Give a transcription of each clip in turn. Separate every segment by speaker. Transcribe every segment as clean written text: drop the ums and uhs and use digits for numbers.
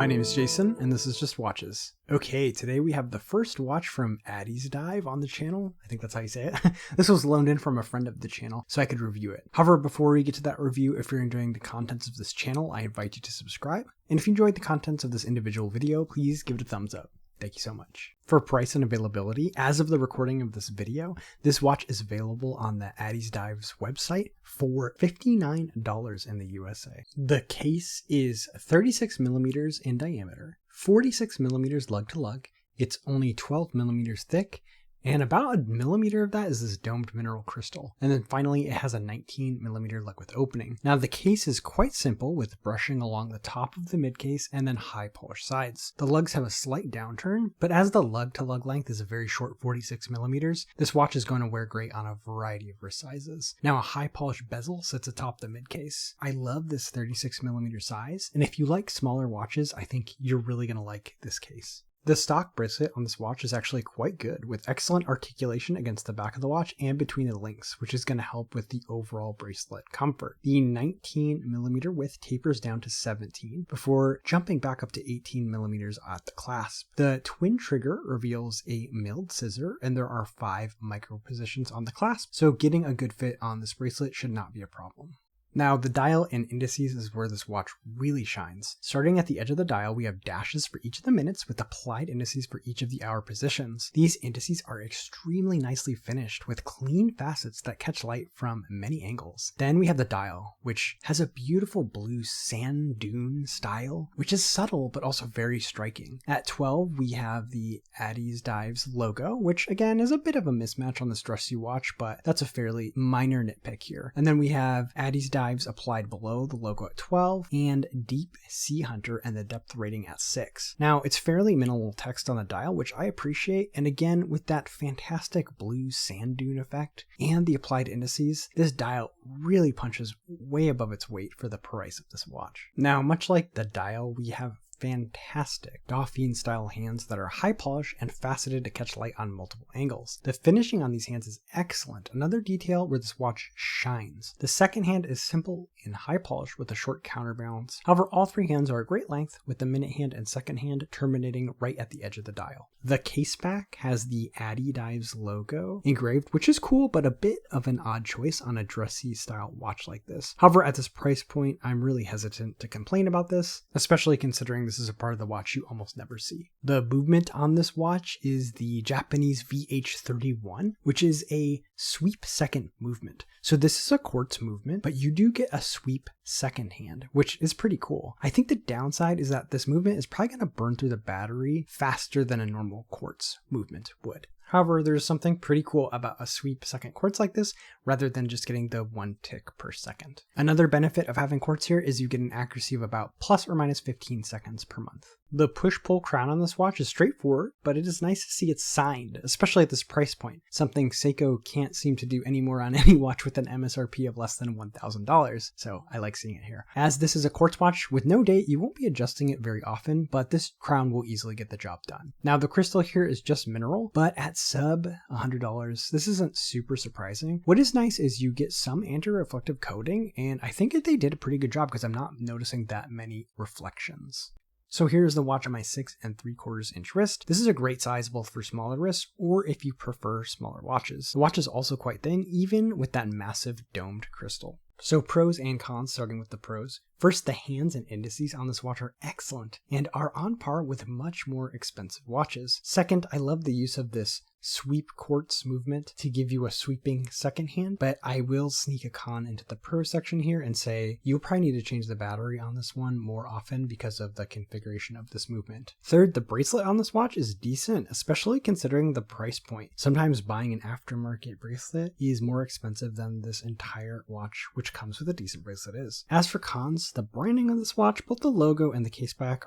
Speaker 1: My name is Jason, and this is Just Watches. Okay, today we have the first watch from Addiesdive on the channel. I think that's how you say it. This was loaned in from a friend of the channel, so I could review it. However, before we get to that review, if you're enjoying the contents of this channel, I invite you to subscribe. And if you enjoyed the contents of this individual video, please give it a thumbs up. Thank you so much. For price and availability, as of the recording of this video, this watch is available on the Addiesdive's website for $59 in the USA. The case is 36 millimeters in diameter, 46 millimeters lug to lug. It's only 12 millimeters thick, and about a millimeter of that is this domed mineral crystal. And then finally, it has a 19 millimeter lug with opening. Now the case is quite simple with brushing along the top of the mid case and then high polished sides. The lugs have a slight downturn, but as the lug to lug length is a very short 46 millimeters, this watch is going to wear great on a variety of wrist sizes. Now a high polished bezel sits atop the mid case. I love this 36 millimeter size, and if you like smaller watches, I think you're really going to like this case. The stock bracelet on this watch is actually quite good, with excellent articulation against the back of the watch and between the links, which is going to help with the overall bracelet comfort. The 19 millimeter width tapers down to 17 before jumping back up to 18 millimeters at the clasp. The twin trigger reveals a milled scissor, and there are 5 micro positions on the clasp, so getting a good fit on this bracelet should not be a problem. Now, the dial and indices is where this watch really shines. Starting at the edge of the dial, we have dashes for each of the minutes with applied indices for each of the hour positions. These indices are extremely nicely finished with clean facets that catch light from many angles. Then we have the dial, which has a beautiful blue sand dune style, which is subtle but also very striking. At 12, we have the Addiesdive's logo, which again is a bit of a mismatch on this dressy watch, but that's a fairly minor nitpick here. And then we have Addiesdive's applied below the logo at 12 and Deep Sea Hunter and the depth rating at 6. Now it's fairly minimal text on the dial, which I appreciate, and again with that fantastic blue sand dune effect and the applied indices, this dial really punches way above its weight for the price of this watch. Now much like the dial, we have fantastic Dauphine style hands that are high polish and faceted to catch light on multiple angles. The finishing on these hands is excellent, another detail where this watch shines. The second hand is simple and high polish with a short counterbalance. However, all 3 hands are a great length, with the minute hand and second hand terminating right at the edge of the dial. The caseback has the Addiesdive's logo engraved, which is cool, but a bit of an odd choice on a dressy style watch like this. However, at this price point, I'm really hesitant to complain about this, especially considering this is a part of the watch you almost never see. The movement on this watch is the Japanese VH31, which is a sweep second movement. So this is a quartz movement, but you do get a sweep second hand, which is pretty cool. I think the downside is that this movement is probably going to burn through the battery faster than a normal quartz movement would. However, there's something pretty cool about a sweep second quartz like this, rather than just getting the 1 tick per second. Another benefit of having quartz here is you get an accuracy of about plus or minus 15 seconds per month. The push-pull crown on this watch is straightforward, but it is nice to see it signed, especially at this price point, something Seiko can't seem to do anymore on any watch with an MSRP of less than $1,000, so I like seeing it here. As this is a quartz watch with no date, you won't be adjusting it very often, but this crown will easily get the job done. Now the crystal here is just mineral, but at sub $100, this isn't super surprising. What is nice is you get some anti-reflective coating, and I think that they did a pretty good job because I'm not noticing that many reflections. So here's the watch on my 6 3/4 inch wrist. This is a great size both for smaller wrists or if you prefer smaller watches. The watch is also quite thin, even with that massive domed crystal. So pros and cons, starting with the pros. First, the hands and indices on this watch are excellent and are on par with much more expensive watches. Second, I love the use of this sweep quartz movement to give you a sweeping second hand, but I will sneak a con into the pro section here and say you'll probably need to change the battery on this one more often because of the configuration of this movement. Third, the bracelet on this watch is decent, especially considering the price point. Sometimes buying an aftermarket bracelet is more expensive than this entire watch, which comes with a decent bracelet is. As for cons, the branding of this watch, both the logo and the caseback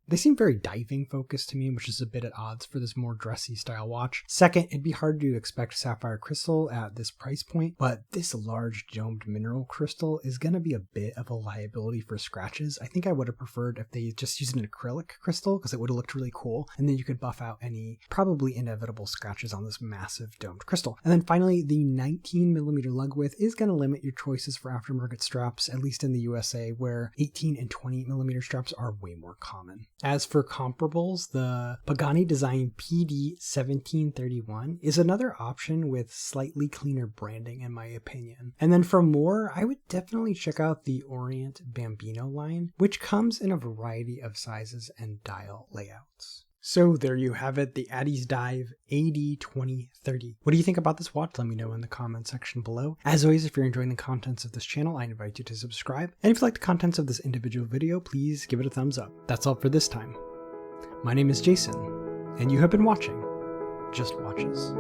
Speaker 1: they seem very diving focused to me, which is a bit at odds for this more dressy style watch. Second, it'd be hard to expect sapphire crystal at this price point, but this large domed mineral crystal is going to be a bit of a liability for scratches. I think I would have preferred if they just used an acrylic crystal because it would have looked really cool, and then you could buff out any probably inevitable scratches on this massive domed crystal. And then finally, the 19 millimeter lug width is going to limit your choices for aftermarket straps, at least in the USA, where 18 and 20 millimeter straps are way more common. As for comparables, the Pagani Design PD1731 is another option with slightly cleaner branding in my opinion. And then for more, I would definitely check out the Orient Bambino line, which comes in a variety of sizes and dial layouts. So there you have it, the Addiesdive AD2030. What do you think about this watch? Let me know in the comment section below. As always, if you're enjoying the contents of this channel, I invite you to subscribe. And if you like the contents of this individual video, please give it a thumbs up. That's all for this time. My name is Jason, and you have been watching Just Watches.